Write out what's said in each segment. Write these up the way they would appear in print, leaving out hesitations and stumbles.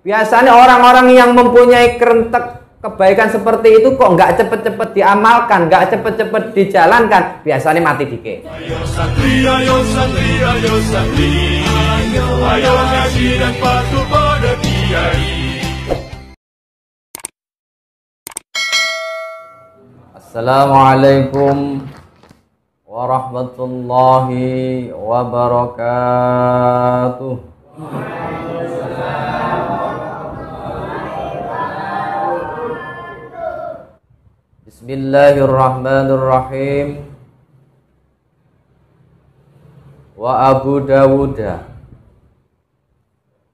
Biasanya orang-orang yang mempunyai kerentek kebaikan seperti itu kok nggak cepet-cepet diamalkan, nggak cepet-cepet dijalankan, biasanya mati dikit. Ayo santri, ayo santri, ayo santri, ayo ngaji dan patuh pada kiai. Assalamualaikum warahmatullahi wabarakatuh. Bismillahirrahmanirrahim. Wa Abu Dawud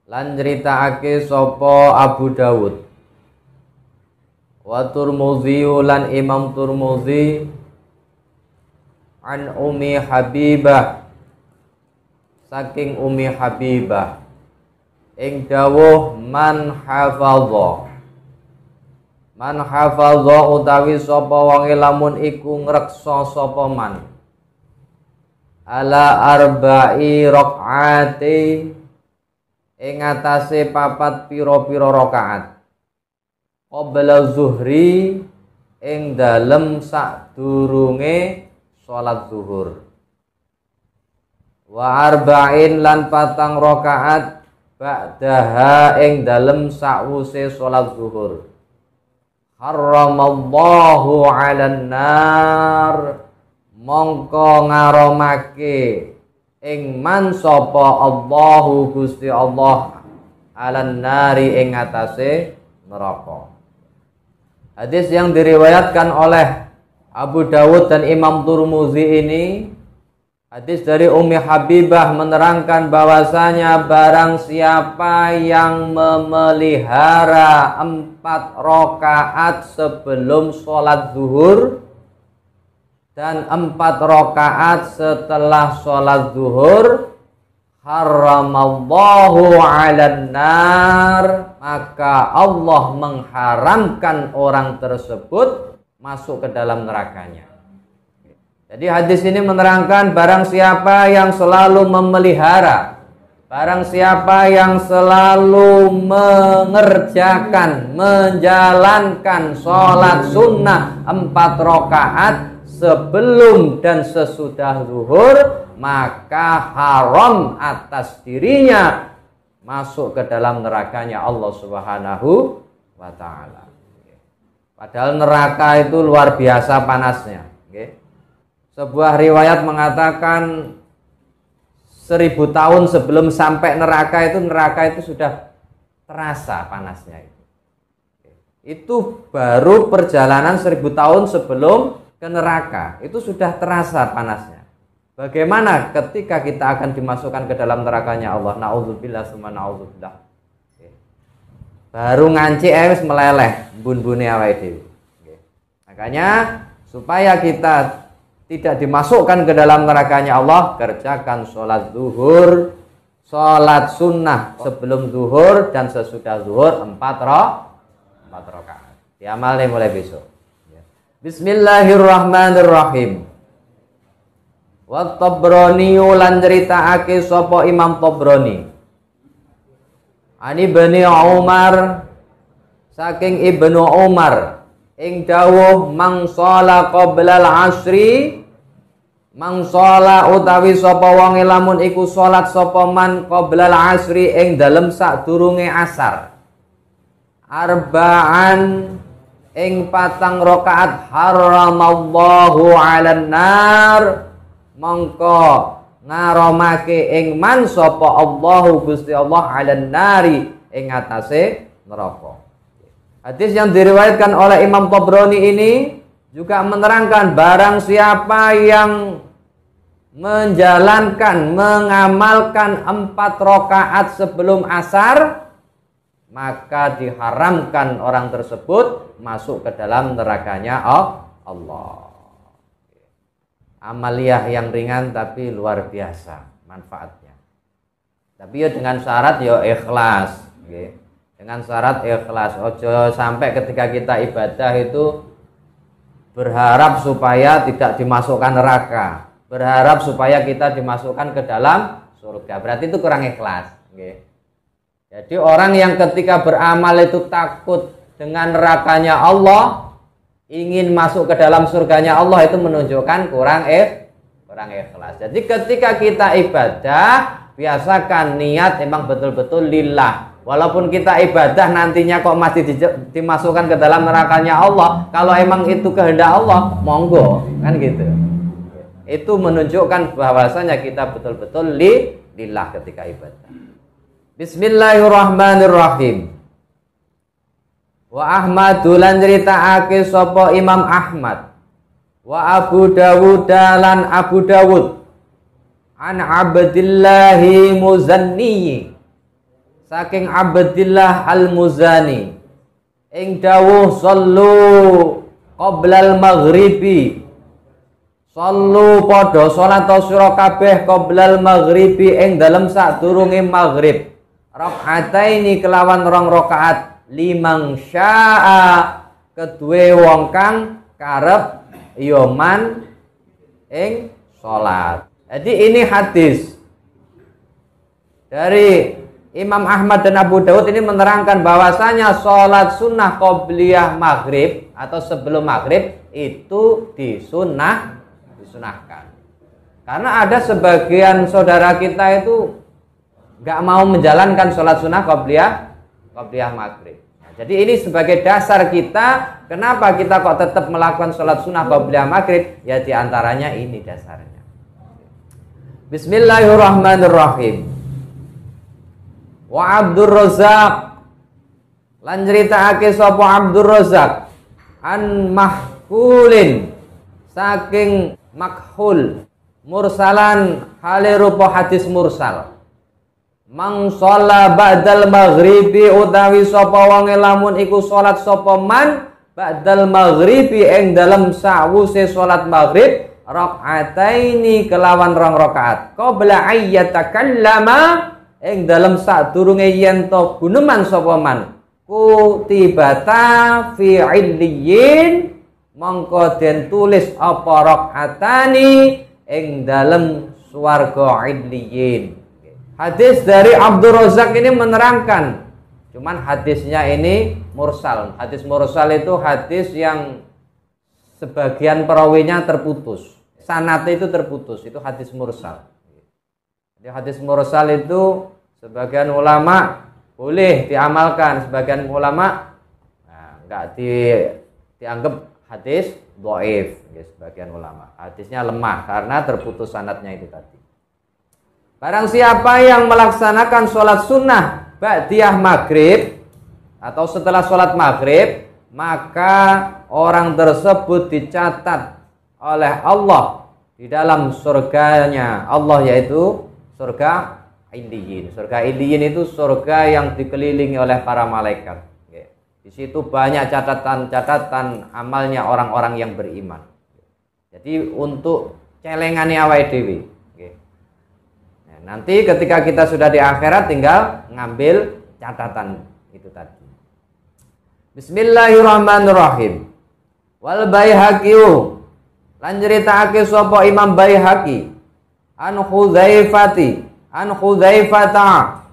lan nyritakake sapa Abu Dawud, wa Turmuzi lan Imam Turmuzi, an Ummi Habibah saking Ummi Habibah ing dawuh man hafadha utawi sapa wonge lamun iku ngreksa sapa man ala arba'i rakaati ing atase papat pira-pira rakaat qabla zuhri ing dalem sadurunge salat zuhur, wa arba'in lan patang rakaat ba'daha ing dalem sakwuse salat zuhur, haramallahu 'alan nar mongko ngaromake ing man sapa Allahu Gusti Allah 'alan nari ing atase neraka. Hadis yang diriwayatkan oleh Abu Dawud dan Imam Turmuzi ini, hadis dari Ummi Habibah menerangkan bahwasanya barang siapa yang memelihara 4 rakaat sebelum sholat zuhur dan 4 rakaat setelah sholat zuhur, haramallahu 'alan nar, maka Allah mengharamkan orang tersebut masuk ke dalam nerakanya. Jadi hadis ini menerangkan barang siapa yang selalu memelihara, barang siapa yang selalu mengerjakan, menjalankan sholat sunnah 4 rakaat sebelum dan sesudah zuhur, maka haram atas dirinya masuk ke dalam nerakanya Allah Subhanahu wa ta'ala. Padahal neraka itu luar biasa panasnya. Sebuah riwayat mengatakan 1000 tahun sebelum sampai neraka itu sudah terasa panasnya itu. Itu baru perjalanan 1000 tahun sebelum ke neraka, itu sudah terasa panasnya. Bagaimana ketika kita akan dimasukkan ke dalam nerakanya Allah? Na'udzubillah summa na'udzubillah. Baru nganci wis meleleh bun-bune awake dhewe. Makanya supaya kita tidak dimasukkan ke dalam nerakanya Allah, kerjakan sholat zuhur, sholat sunnah sebelum zuhur dan sesudah zuhur 4 rakaat. Diamal nih mulai besok. Bismillahirrahmanirrahim. Wa Tabrani lan nyritakake sapa Imam Tabrani, ani Ibnu Umar saking Ibnu Umar ing dawuh mang shala qabla al-asri, mang shala utawi sapa wong lamun iku salat sapa man qabla al-asri ing dalem sadurunge asar, arba'an ing 4 rakaat, haramallahu 'alan nar mongko ngaromake ing man sapa Allahu Gusti Allah 'alan nari ing atase neraka. Hadis yang diriwayatkan oleh Imam Tabrani ini juga menerangkan barang siapa yang menjalankan, mengamalkan 4 rakaat sebelum asar, maka diharamkan orang tersebut masuk ke dalam nerakanya Allah. Amaliyah yang ringan tapi luar biasa manfaatnya. Tapi ya dengan syarat ya ikhlas, okay. Dengan syarat ikhlas. Ojo sampai ketika kita ibadah itu berharap supaya tidak dimasukkan neraka, berharap supaya kita dimasukkan ke dalam surga. Berarti itu kurang ikhlas, okay. Jadi orang yang ketika beramal itu takut dengan nerakanya Allah, ingin masuk ke dalam surganya Allah, itu menunjukkan kurang ikhlas. Jadi ketika kita ibadah, biasakan niat memang betul-betul lillah. Walaupun kita ibadah nantinya kok masih dimasukkan ke dalam nerakanya Allah, kalau emang itu kehendak Allah, monggo, kan gitu. Itu menunjukkan bahwasanya kita betul-betul lillah ketika ibadah. Bismillahirrahmanirrahim. Wa Ahmadu lan nyritakaake sapa Imam Ahmad, wa Abu Dawud lan Abu Dawud, an Abdillahi Muzanni, saking Abdillah al-Muzani, ing dawuh sallu qoblal maghribi, sallu padha salat sira kabeh qoblal maghribi ing dalem sadurunge maghrib, rakaataini kelawan rong rakaat, limang syaa kedue wong kang karep yoman ing salat. Jadi ini hadis dari Imam Ahmad dan Abu Dawud ini menerangkan bahwasanya sholat sunnah qobliyah maghrib atau sebelum maghrib itu disunahkan. Karena ada sebagian saudara kita itu nggak mau menjalankan sholat sunnah qobliyah maghrib. Nah, jadi ini sebagai dasar kita, kenapa kita kok tetap melakukan sholat sunnah qobliyah maghrib? Ya diantaranya ini dasarnya. Bismillahirrahmanirrahim. Wa Abdur Razzaq lan nyritakake sapa Abdur Razzaq an mahkulin saking makhul mursalan hale rupa hadis mursal. Mang sholat ba'dal maghribi utawi sapa wonge lamun iku salat sapa man ba'dal maghribi ing dalem sawuse salat maghrib rakaataini kelawan rong rakaat qabla ayyatakallama ing dalem sadurunge yen to guneman sapa man kutibata fi illiyin mongko den tulis apa rakaatani ing dalem swarga illiyin. Hadis dari Abdur Razzaq ini menerangkan, cuman hadisnya ini mursal. Hadis mursal itu hadis yang sebagian perawinya terputus, sanadnya itu terputus, itu hadis mursal. Jadi hadis mursal itu sebagian ulama boleh diamalkan, sebagian ulama enggak dianggap hadis dhaif. Sebagian ulama hadisnya lemah karena terputus sanadnya itu tadi. Barang siapa yang melaksanakan sholat sunnah ba'diyah maghrib atau setelah sholat maghrib, maka orang tersebut dicatat oleh Allah di dalam surganya Allah, yaitu surga Illiyin. Surga Illiyin itu surga yang dikelilingi oleh para malaikat. Di situ banyak catatan-catatan amalnya orang-orang yang beriman. Jadi untuk celengannya awake dhewe. Nanti ketika kita sudah di akhirat tinggal ngambil catatan itu tadi. Bismillahirrahmanirrahim. Wal Baihaqi lan nyritakake sapa Imam Baihaqi an Hudzaifata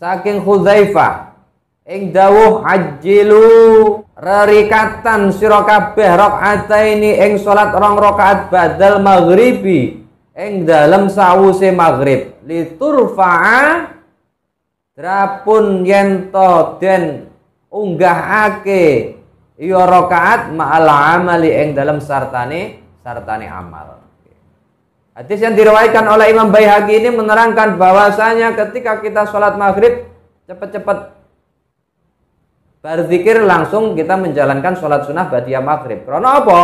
saking Hudzaifah ing dawuh ajjilu rerikatan sira kabeh rakaataini ing salat rong rakaat badal maghribi ing dalem sawuse maghrib liturfa'a drapun yento den unggahake ya rakaat ma'al amali ing dalem sartane amal. Hadis yang diriwayatkan oleh Imam Baihaqi ini menerangkan bahwasanya ketika kita sholat maghrib cepat-cepat berzikir langsung kita menjalankan sholat sunnah ba'diyah maghrib. Karena apa?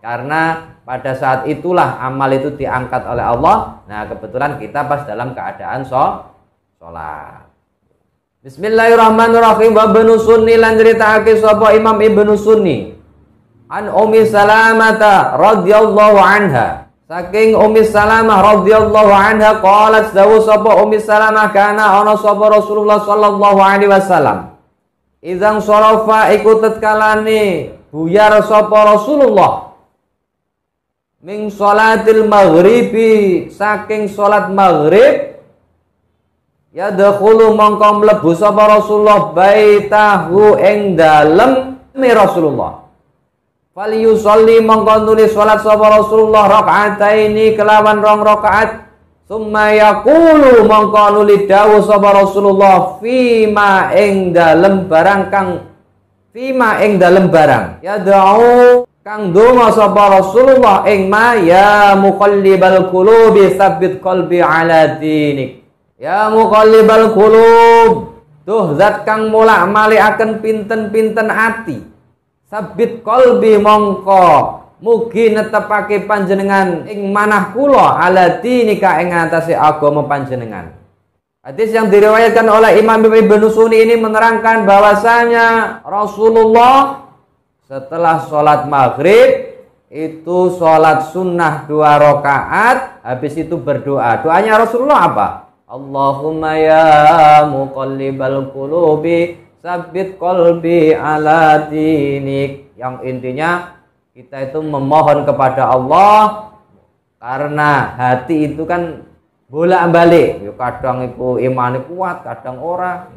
Karena pada saat itulah amal itu diangkat oleh Allah. Nah kebetulan kita pas dalam keadaan sholat. Bismillahirrahmanirrahim. Wa Ibnu Sunni lan nyritakake sapa Imam Ibnu Sunni an Ummi Salamah radhiyallahu anha saking Ummi Salamah radhiyallahu anha qalat dawu sapa Ummi Salamah kana ana sapa Rasulullah sallallahu alaihi wasallam idzan sharafa iku tetkalane buyar sapa Rasulullah min sholatil maghribi saking sholat maghrib yadkhulu mongko mlebu sapa Rasulullah baitahu ing dalem Rasulullah. Fal yusolli mongko nuli salat sapa Rasulullah rakaataini kelawan 2 rakaat. Summa yaqulu mongko nuli dawuh sapa Rasulullah fima ing dalem barang ya da'u kang donga sapa Rasulullah ing ma ya muqallibal qulubi tsabbit qalbi ala dinik. Ya muqallibal qulub, duh zat kang molak-malikaken pinten-pinten ati. Tsabbit qalbi mongko mugi netepake panjenengan ing manah kula ala dinika ing atase agama panjenengan. Hadis yang diriwayatkan oleh Imam Ibnu Sunni ini menerangkan bahwasanya Rasulullah setelah sholat maghrib itu sholat sunnah 2 rakaat, habis itu berdoa. Doanya Rasulullah apa? Allahumma ya muqallibal qulubi tsabbit qalbi ala dinik. Yang intinya kita itu memohon kepada Allah karena hati itu kan bolak-balik. Kadang itu iman kuat, kadang ora.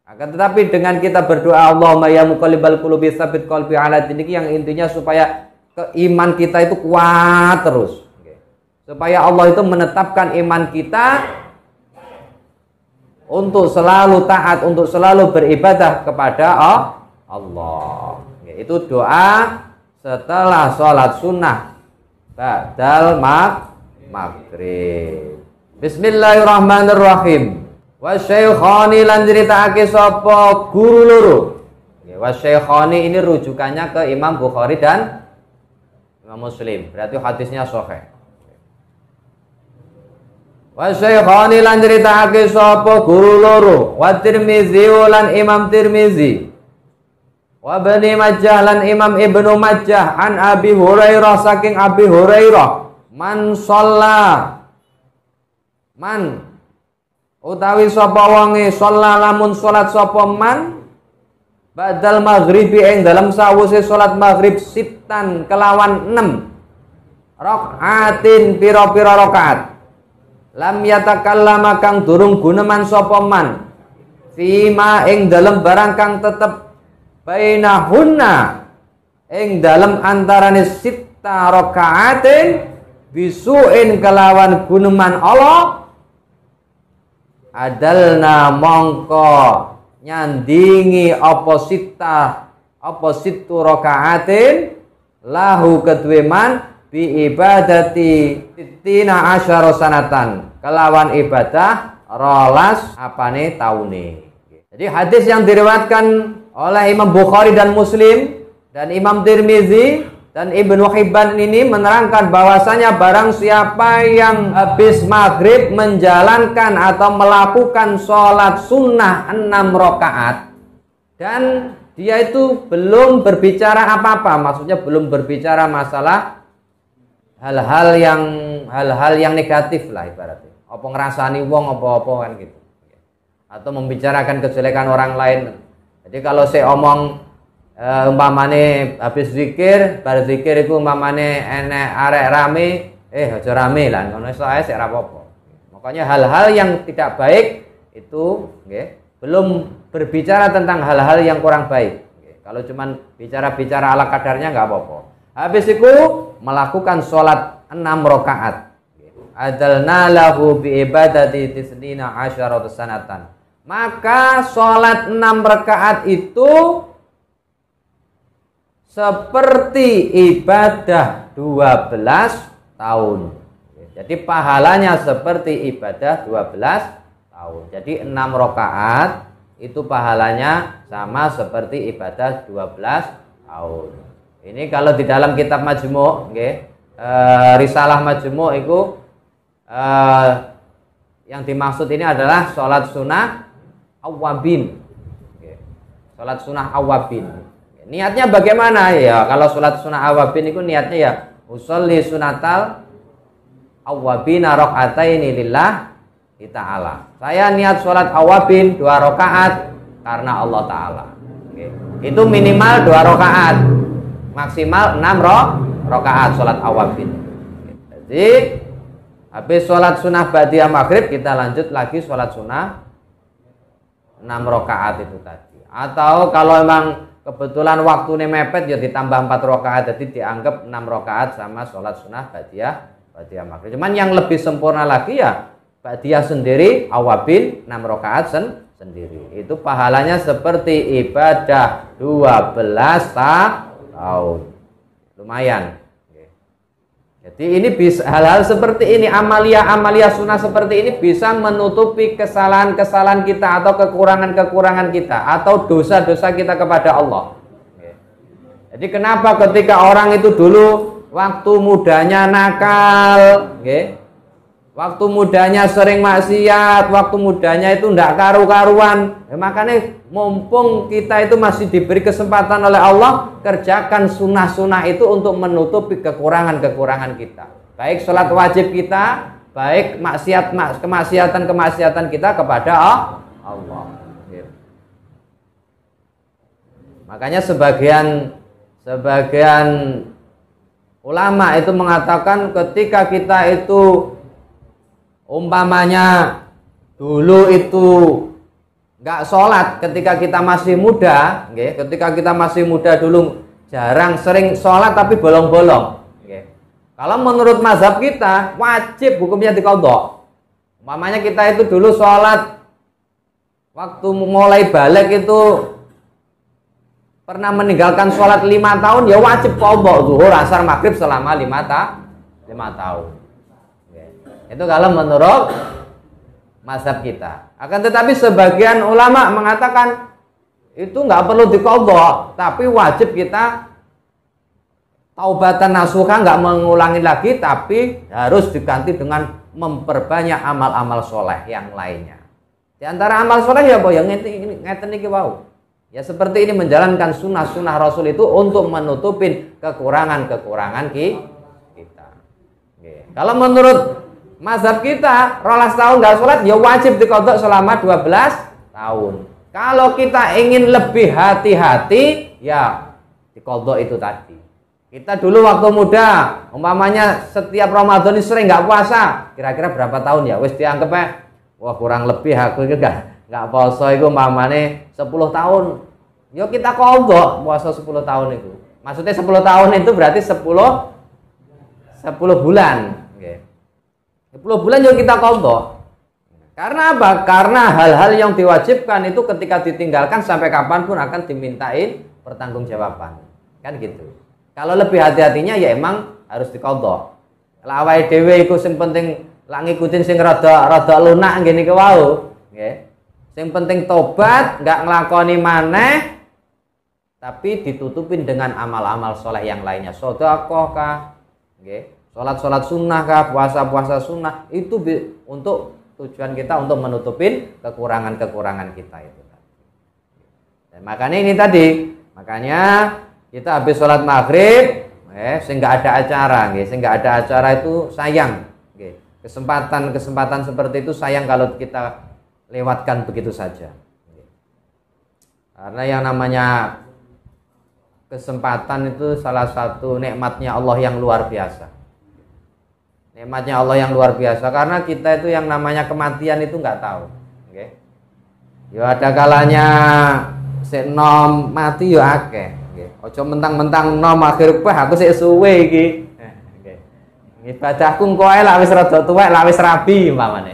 Akan tetapi dengan kita berdoa Allahumma ya muqallibal qulubi tsabbit qalbi ala dinik, yang intinya supaya iman kita itu kuat terus. Supaya Allah itu menetapkan iman kita untuk selalu taat, untuk selalu beribadah kepada Allah. Itu doa setelah sholat sunnah ba'dal maghrib. Bismillahirrahmanirrahim. Wasyaikhani lan critakake sapa guru loro. Wasyaikhani ini rujukannya ke Imam Bukhari dan Imam Muslim. Berarti hadisnya sahih. Wasyaikhani lan critakake sapa guru loro. Wa Tirmizi lan Imam Tirmizi. Wa Ibnu Majah lan Imam Ibnu Majah an Abi Hurairah saking Abi Hurairah man utawi sapa wonge shalla lamun salat sapa man badal maghribi ing dalam sawise salat maghrib sitan kelawan 6 rakaatin pira-pira rakaat lam yatakallama kang durung guneman sapa man fima ing dalam barang kang tetep bainahunna ing dalam antarane sita rakaatin bisuin kelawan guneman Allah adalna mongko nyandingi apa situ rakaatin lahu kedue man bi ibadati titina asyara sanatan kelawan ibadah rolas apane taune. Jadi hadis yang diriwayatkan oleh Imam Bukhari dan Muslim dan Imam Tirmizi dan Ibnu Hibban ini menerangkan bahwasanya barang siapa yang habis maghrib menjalankan atau melakukan sholat sunnah 6 rakaat dan dia itu belum berbicara apa-apa, maksudnya belum berbicara masalah hal-hal yang negatif lah ibaratnya, apa ngerasani wong apa-apa kan gitu, atau membicarakan kejelekan orang lain. Jadi kalau saya omong umpamane habis zikir, bar zikir itu umpamane enek arek rame, aja rame lah, ngono sae sik ra apa-apa. Makanya hal-hal yang tidak baik itu belum berbicara tentang hal-hal yang kurang baik. Kalau cuman bicara-bicara ala kadarnya enggak apa-apa. Habis itu melakukan sholat 6 rakaat. Adalna lahu bi ibadati tisnina asyarata sanatan. Maka sholat 6 rakaat itu seperti ibadah 12 tahun. Jadi pahalanya seperti ibadah 12 tahun. Jadi 6 rakaat itu pahalanya sama seperti ibadah 12 tahun. Ini kalau di dalam kitab Majmu', Risalah Majmu' itu yang dimaksud ini adalah sholat sunnah awabin. Sholat sunnah awabin. Niatnya bagaimana ya? Kalau sholat sunnah awabin itu niatnya ya usolli sunatal awabina rakaataini lillahi ta'ala. Saya niat sholat awabin 2 rakaat karena Allah Ta'ala. Itu minimal 2 rakaat, maksimal 6 rakaat sholat awabin. Jadi habis sholat sunnah ba'diyah maghrib kita lanjut lagi sholat sunnah 6 rakaat itu tadi. Atau kalau memang kebetulan waktunya mepet ya ditambah 4 rakaat, jadi dianggap 6 rakaat sama sholat sunnah ba'diyah maghrib. Cuman yang lebih sempurna lagi ya ba'diyah sendiri awabil 6 rakaat sendiri. Itu pahalanya seperti ibadah 12 tahun. Lumayan. Jadi ini bisa hal-hal seperti ini, amalia sunnah seperti ini bisa menutupi kesalahan-kesalahan kita atau kekurangan-kekurangan kita atau dosa-dosa kita kepada Allah. Jadi kenapa ketika orang itu dulu waktu mudanya nakal, waktu mudanya sering maksiat, waktu mudanya itu ndak karu-karuan, makanya mumpung kita itu masih diberi kesempatan oleh Allah, kerjakan sunnah-sunnah itu untuk menutupi kekurangan-kekurangan kita. Baik sholat wajib kita, baik kemaksiatan kita kepada Allah. Makanya sebagian ulama itu mengatakan ketika kita itu umpamanya dulu itu nggak sholat ketika kita masih muda, ketika kita masih muda dulu sering sholat tapi bolong-bolong. Kalau menurut mazhab kita wajib hukumnya diqadha. Umpamanya kita itu dulu sholat waktu mulai balik itu pernah meninggalkan sholat 5 tahun ya wajib qadha zuhur, asar, maghrib selama 5 tahun. Itu kalau menurut mazhab kita. Akan tetapi sebagian ulama mengatakan itu nggak perlu diqadha, tapi wajib kita taubatan nasuha, nggak mengulangi lagi, tapi harus diganti dengan memperbanyak amal-amal soleh yang lainnya. Di antara amal soleh ya boh yang ngeten iki wau. Ya seperti ini menjalankan sunnah-sunnah Rasul itu untuk menutupin kekurangan-kekurangan kita. Kalau menurut mazhab kita, 12 tahun nggak sholat, ya wajib diqadha selama 12 tahun. Kalau kita ingin lebih hati-hati, ya diqadha itu tadi. Kita dulu waktu muda, umpamanya setiap Ramadan ini sering nggak puasa, kira-kira berapa tahun ya? Wis dianggap wah kurang lebih aku itu nggak puasa itu umpamanya 10 tahun. Yo kita qadha puasa 10 tahun itu. Maksudnya 10 tahun itu berarti 10 bulan. 10 bulan juga kita qadha. Karena apa? Karena hal-hal yang diwajibkan itu ketika ditinggalkan sampai kapanpun akan dimintain pertanggungjawaban. Kan gitu. Kalau lebih hati-hatinya ya emang harus diqadha. Lah awake dhewe iku sing penting lak ngikutin sing rada lunak ngene iki wau, nggih. Sing penting tobat, enggak nglakoni maneh tapi ditutupin dengan amal-amal soleh yang lainnya. Sedekah kah? Nggih. Sholat sunnah kah, puasa sunnah, itu untuk tujuan kita untuk menutupin kekurangan-kekurangan kita itu. Dan makanya ini tadi, makanya kita habis sholat maghrib, sehingga ada acara, sehingga ada acara itu sayang, kesempatan seperti itu sayang kalau kita lewatkan begitu saja. Karena yang namanya kesempatan itu salah satu nikmatnya Allah yang luar biasa. Nikmatnya Allah yang luar biasa karena kita itu yang namanya kematian itu nggak tahu. Ya ada kalanya nom mati ya akeh. Ojo mentang-mentang nom akhir aku sik suwe iki. Ibadahku engko ae lak wis rada tuwek, lak wis rabi umpamane.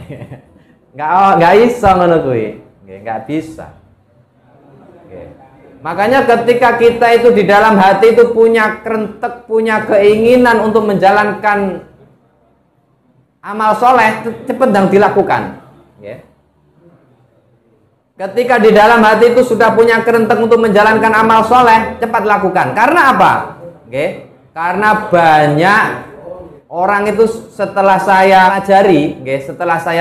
Enggak iso ngono kuwi. Enggak bisa. Makanya ketika kita itu di dalam hati itu punya kerentek, punya keinginan untuk menjalankan amal soleh, cepat dan dilakukan. Ketika di dalam hati itu sudah punya kerentek untuk menjalankan amal soleh, cepat lakukan. Karena apa? Karena banyak orang itu setelah saya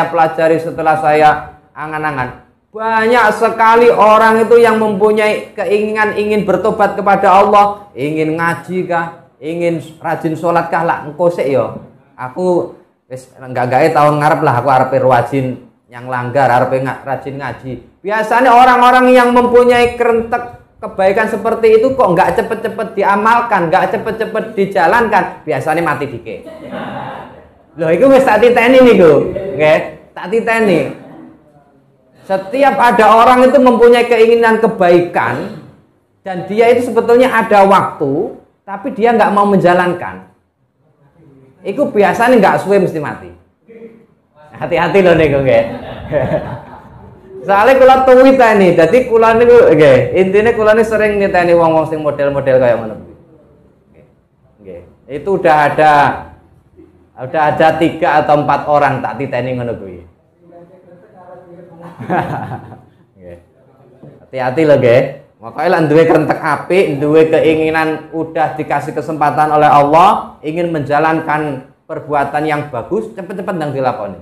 pelajari, setelah saya angan-angan, banyak sekali orang itu yang mempunyai keinginan ingin bertobat kepada Allah, ingin ngaji kah, ingin rajin sholat kah, lah engko sik yo. Aku wis enggak tahun ngarep lah aku arep rajin yang langgar, arep rajin ngaji. Biasanya orang-orang yang mempunyai kerentek kebaikan seperti itu kok enggak cepet-cepet diamalkan, enggak cepet-cepet dijalankan, biasanya mati dikit. Loh iku wis tak titeni niku, nggih, tak titeni. Setiap ada orang itu mempunyai keinginan kebaikan dan dia itu sebetulnya ada waktu, tapi dia nggak mau menjalankan. Itu biasanya nggak suwe mesti mati. Hati-hati loh nih gue. Soalnya kalau tuwit ini, jadi kula niku nggih, intine kula ini sering niteni wong-wong sing model-model kayak ngono. Nggih. Itu udah ada 3 atau 4 orang tak titeni ngono kuwi. Nggih. Hati-hati loh nggih. Makanya lah duwe krentek apik, duwe keinginan udah dikasih kesempatan oleh Allah, ingin menjalankan perbuatan yang bagus, cepet-cepet ndang dilakoni.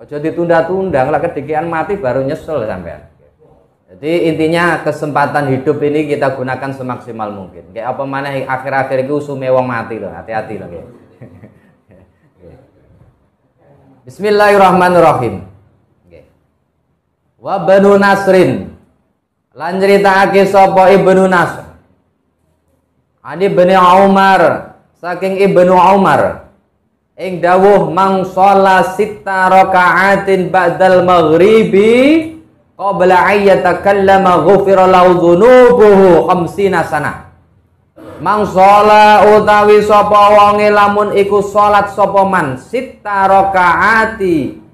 Ojo ditunda-tunda, lah kedikian mati baru nyesel sampean. Jadi intinya kesempatan hidup ini kita gunakan semaksimal mungkin. Kayak apa mana akhir-akhir itu usume wong mati loh, hati-hati loh. Bismillahirrahmanirrahim. Wa Banu Nasrin. Lan nyritakake sapa Ibnu Nasr. Ani Ibnu Umar, saking Ibnu Umar. Ing dawuh mang sholat 6 raka'atin ba'dal maghribi qabla ayyatakallama ghufira lahu dzunubuhu 50 sanah. Mang sholat utawi sapa wonge lamun iku salat sapa man 6 raka'ati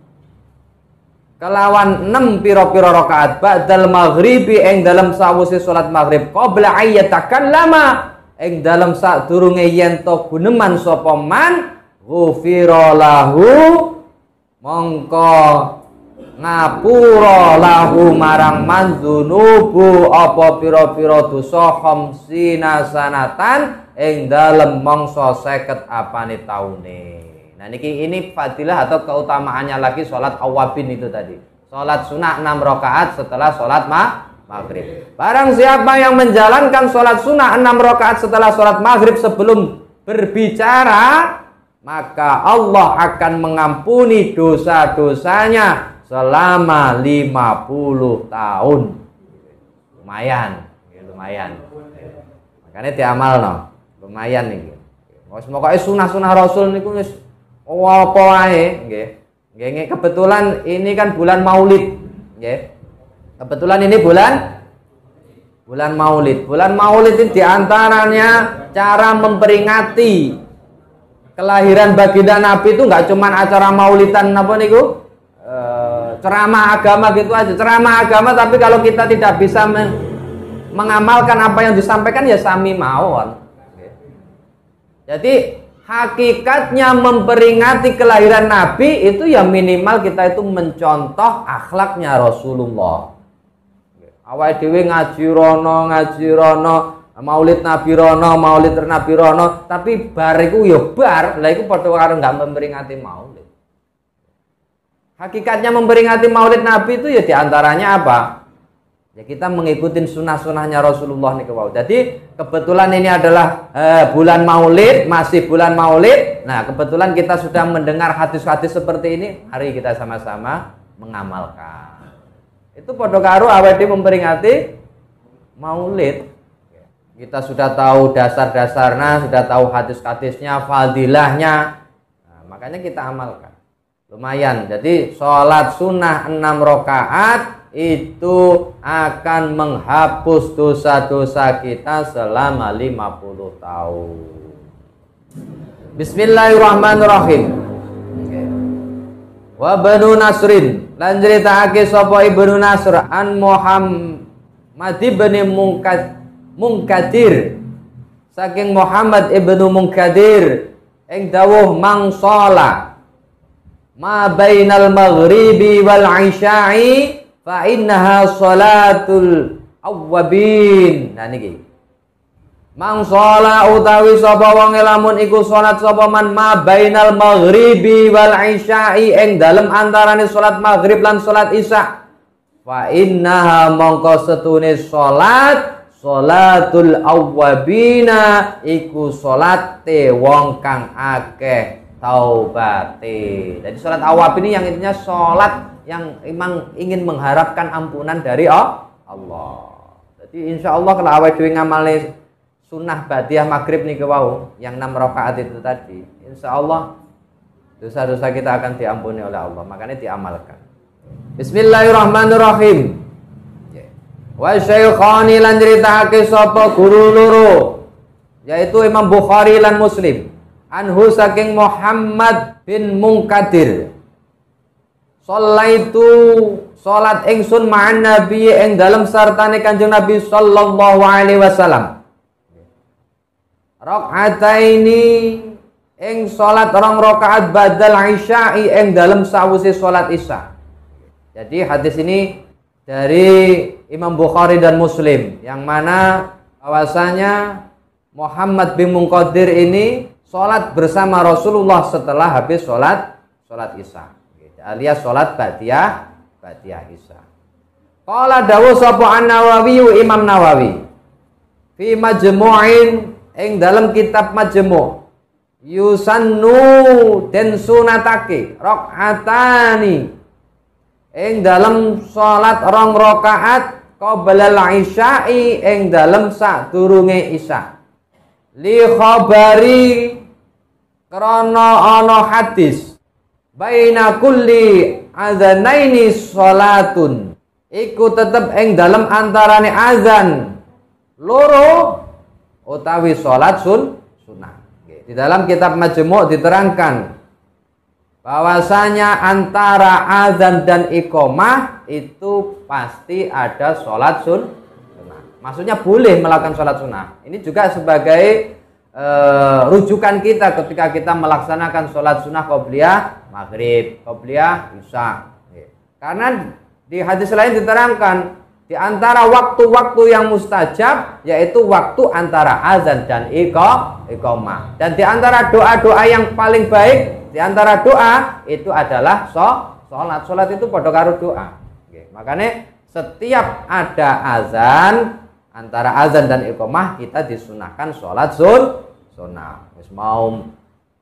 kelawan 6 pira-pira rakaat ba'dal maghribi ing dalem sawise salat maghrib qabla ayyatakallama ing dalem sadurunge yen to guneman sapa man ghufira lahu mongko ngapura lahu marang manzunubu apa pira-pira dosa khamsina sanatan ing dalem mangsa 50 apane taune. Nah ini fadilah atau keutamaannya lagi salat awabin itu tadi. Salat sunah 6 rakaat setelah salat maghrib. Barang siapa yang menjalankan salat sunah 6 rakaat setelah salat maghrib sebelum berbicara, maka Allah akan mengampuni dosa-dosanya selama 50 tahun. Lumayan. Makanya diamal no. Lumayan nih. Semoga sunah-sunah Rasul niku wis apa wae nggih. Nggih kebetulan ini kan bulan Maulid, nggih. Kebetulan ini bulan Maulid. Bulan Maulid ini diantaranya cara memperingati kelahiran baginda Nabi itu nggak cuma acara maulidan apa niku ceramah agama gitu aja, ceramah agama, tapi kalau kita tidak bisa mengamalkan apa yang disampaikan ya sami mawon. Jadi hakikatnya memperingati kelahiran Nabi itu ya minimal kita itu mencontoh akhlaknya Rasulullah. Awake dhewe ngaji rono Maulid Nabi Rono, Maulid Nabi Rono, tapi bar iku ya bar, lah iku padha karo enggak memperingati Maulid. Hakikatnya memperingati Maulid Nabi itu ya diantaranya apa? Ya kita mengikuti sunnah-sunnahnya Rasulullah nih wau. Jadi kebetulan ini adalah bulan Maulid, masih bulan Maulid. Nah kebetulan kita sudah mendengar hadis-hadis seperti ini, mari kita sama-sama mengamalkan. Itu padha karo awake memperingati Maulid. Kita sudah tahu dasar-dasarnya, sudah tahu hadis-hadisnya, fadilahnya. Nah, makanya kita amalkan. Lumayan. Jadi sholat sunnah 6 rakaat itu akan menghapus dosa-dosa kita selama 50 tahun. Bismillahirrahmanirrahim. Wa Banu Nasrin lan critakake sapa Ibnu Nasr an Muhammad bin Munkadir saking Muhammad ibnu Munkadir ing dawuh mang sholat ma bainal maghribi wal isya'i fa innaha sholatul awwabin. Nah niki mang sholat utawi sapa wong lamun iku salat sapa man ma bainal maghribi wal isya'i ing dalem antarane salat maghrib lan salat isya fa innaha mongko setune salat sholatul awwabina iku sholate wong kang akeh taubate. Jadi sholat awab ini yang intinya sholat yang memang ingin mengharapkan ampunan dari Allah. Jadi insya Allah kalau awal dhewe ngamale sunnah badiah maghrib nih wau yang 6 rakaat itu tadi, insya Allah dosa-dosa kita akan diampuni oleh Allah. Makanya diamalkan. Bismillahirrahmanirrahim. Wa syaikhani lan nyritakake sapa guru loro, yaitu Imam Bukhari lan Muslim. Anhu saking Muhammad bin Munkadir. Sallaitu salat ingsun ma'an nabi ing dalem sartane Kanjeng Nabi sallallahu alaihi wasallam. Rakaataini ing salat rong rakaat badal isya'i ing dalem sawise salat isya. Jadi hadis ini dari Imam Bukhari dan Muslim, yang mana bahwasanya Muhammad bin Munkadir ini sholat bersama Rasulullah setelah habis sholat isya, alias sholat ba'diyah isya. Qala dawu sapa An-Nawawi, Imam Nawawi, fi majmu'in ing dalam kitab Majmu', yusannu den sunatake rakaatani ing dalam salat rong rakaat qabla al-isya'i ing dalam sadurunge isya. Li khabari krana ana hadis baina kulli adzanaini salatun, iku tetep ing dalam antarane azan loro utawi salat sunnah. Di dalam kitab Majmu' diterangkan bahwasanya antara azan dan iqamah itu pasti ada sholat sunnah. Maksudnya boleh melakukan sholat sunnah. Ini juga sebagai rujukan kita ketika kita melaksanakan sholat sunnah qobliyah maghrib, qobliyah isya. Karena di hadis lain diterangkan di antara waktu-waktu yang mustajab yaitu waktu antara azan dan iqamah. Dan di antara doa-doa yang paling baik di antara doa itu adalah sholat. Sholat itu padha karo doa. Makanya setiap ada azan, antara azan dan iqamah kita disunahkan sholat sunnah. Wis mau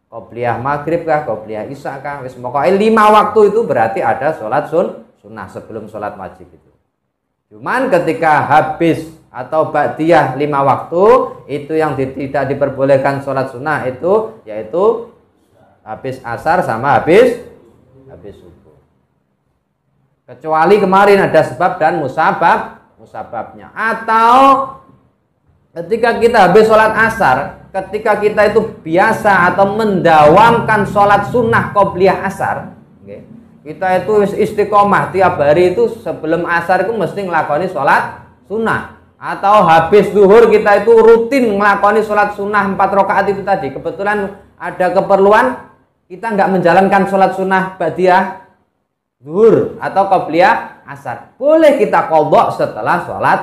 qobliyah maghrib kah, qobliyah isya kah, wis pokoknya 5 waktu itu berarti ada sholat sunnah sebelum sholat wajib itu. Cuman ketika habis atau ba'diyah 5 waktu itu yang tidak diperbolehkan sholat sunnah itu yaitu habis asar sama habis subuh. Kecuali kemarin ada sebab dan musababnya. Atau ketika kita habis sholat asar, ketika kita itu biasa atau mendawamkan sholat sunnah qobliyah asar, kita itu istiqomah tiap hari itu sebelum asar itu mesti ngelakoni sholat sunnah. Atau habis zuhur kita itu rutin ngelakoni sholat sunnah 4 rakaat itu tadi. Kebetulan ada keperluan kita nggak menjalankan sholat sunnah ba'diyah zuhur atau qobliyah asar, boleh kita qadha setelah sholat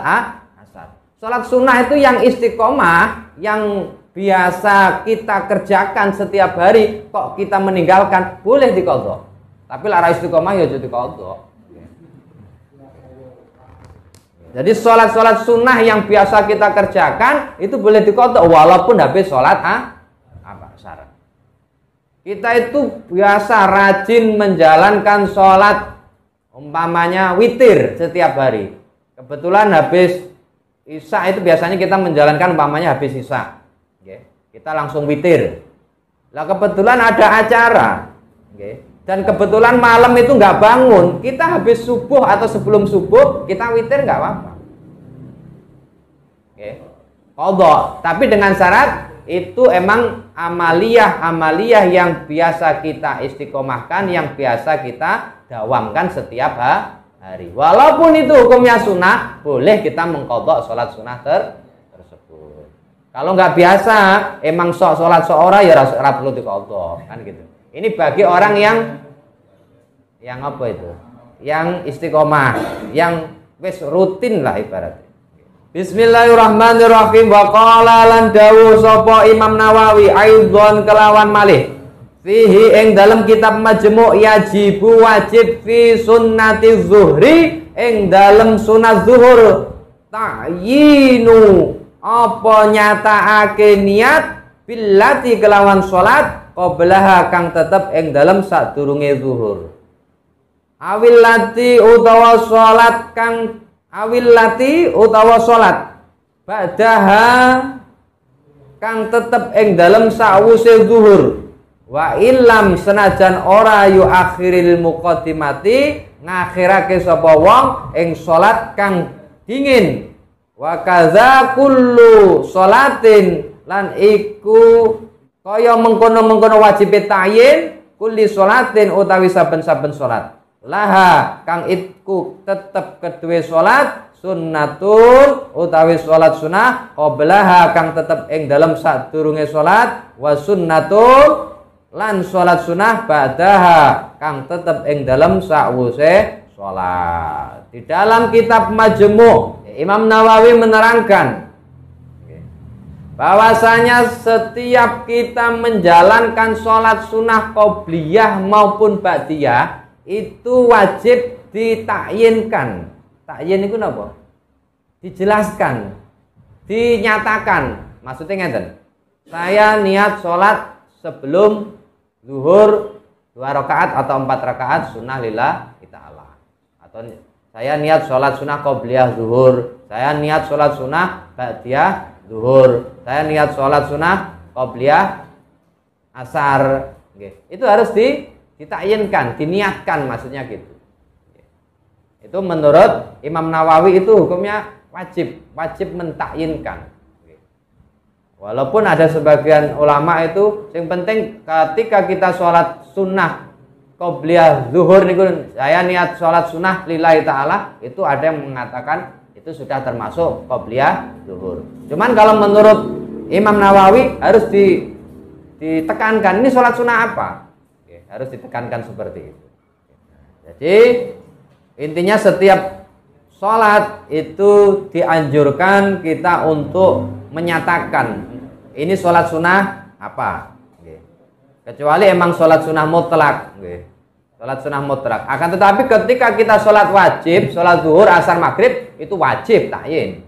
asar. Sholat sunnah itu yang istiqomah, yang biasa kita kerjakan setiap hari, kok kita meninggalkan, boleh diqadha. Tapi lara istiqomah ya jadi qadha. Jadi sholat sunnah yang biasa kita kerjakan itu boleh diqadha walaupun habis sholat asar. Kita itu biasa rajin menjalankan sholat umpamanya witir setiap hari. Kebetulan habis isya itu biasanya kita menjalankan umpamanya habis isya. Kita langsung witir. Lah kebetulan ada acara. Dan kebetulan malam itu nggak bangun. Kita habis subuh atau sebelum subuh kita witir nggak apa-apa. Qadha. Tapi dengan syarat itu emang amaliyah yang biasa kita istiqomahkan, yang biasa kita dawamkan setiap hari. Walaupun itu hukumnya sunnah, boleh kita mengqadha sholat sunnah tersebut. Kalau nggak biasa, emang sholat seorang ya ora perlu diqadha, kan gitu. Ini bagi orang yang apa itu? Yang istiqomah, yang wis rutin lah ibaratnya. Bismillahirrahmanirrahim. Wa qala lan dawu sapa Imam Nawawi aidon kelawan malih fihi ing dalam kitab Majmu' yajibu wajib fi sunnati zuhri ing dalam sunat zuhur ta'yinu apa nyatakake niat billati kelawan salat qablaha kang tetep ing dalam sadurunge zuhur awil lati utawa salat kang awillati utawa salat ba'daha kang tetep ing dalem sawuse zuhur wa illam senajan ora yu akhiril muqaddimati ngakhirake sapa wong ing salat kang dingin. Wa kadza kullu sholatin lan iku kaya mengkono-mengkono wajib ta'yin kulli sholatin utawi saben-saben salat. Laha kang iku tetep kedue salat sunnatun utawi salat sunah qablaha kang tetep ing dalem sadurunge salat wa sunnatun lan salat sunah ba'daha kang tetep ing dalem sakwuse salat. Di dalam kitab Majmu' Imam Nawawi menerangkan bahwasanya setiap kita menjalankan salat sunah qobliyah maupun ba'diyah itu wajib ditakyinkan. Takyin itu apa? Dijelaskan, dinyatakan. Maksudnya ngeten. Saya niat sholat sebelum zuhur 2 rakaat atau 4 rakaat sunnah lillahi ta'ala. Atau saya niat sholat sunnah qobliyah zuhur. Saya niat sholat sunnah ba'diyah zuhur. Saya niat sholat sunnah qobliyah asar. Itu harus ditakyinkan, diniatkan maksudnya gitu. Itu menurut Imam Nawawi itu hukumnya wajib mentakyinkan. Walaupun ada sebagian ulama itu yang penting ketika kita sholat sunnah qobliyah zuhur niku saya niat sholat sunnah lillahi ta'ala, itu ada yang mengatakan itu sudah termasuk qobliyah zuhur. Cuman kalau menurut Imam Nawawi harus ditekankan ini sholat sunnah apa? Harus ditekankan seperti itu. Jadi intinya setiap sholat itu dianjurkan kita untuk menyatakan ini sholat sunnah apa. Kecuali emang sholat sunnah mutlak. Sholat sunnah mutlak. Akan tetapi ketika kita sholat wajib, sholat zuhur, asar, maghrib itu wajib takyin.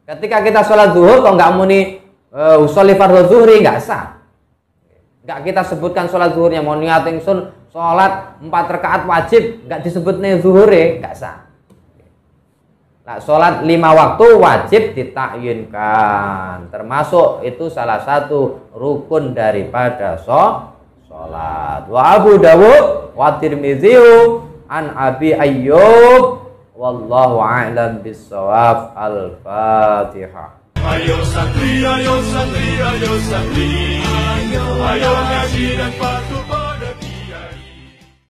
Ketika kita sholat zuhur kok nggak muni usolli fardhu zuhri nggak sah. Nggak kita sebutkan sholat zuhurnya mau niat ingsun sholat 4 rakaat wajib nggak disebut nih zuhure nggak sah. Nah, sholat 5 waktu wajib ditakyinkan, termasuk itu salah satu rukun daripada sholat. Wa Abu Dawud wa Tirmidzi an Abi Ayyub wallahu a'lam bissawab. Al-Fatihah. Ayo santri, ayo santri, ayo santri, ayo ngaji dan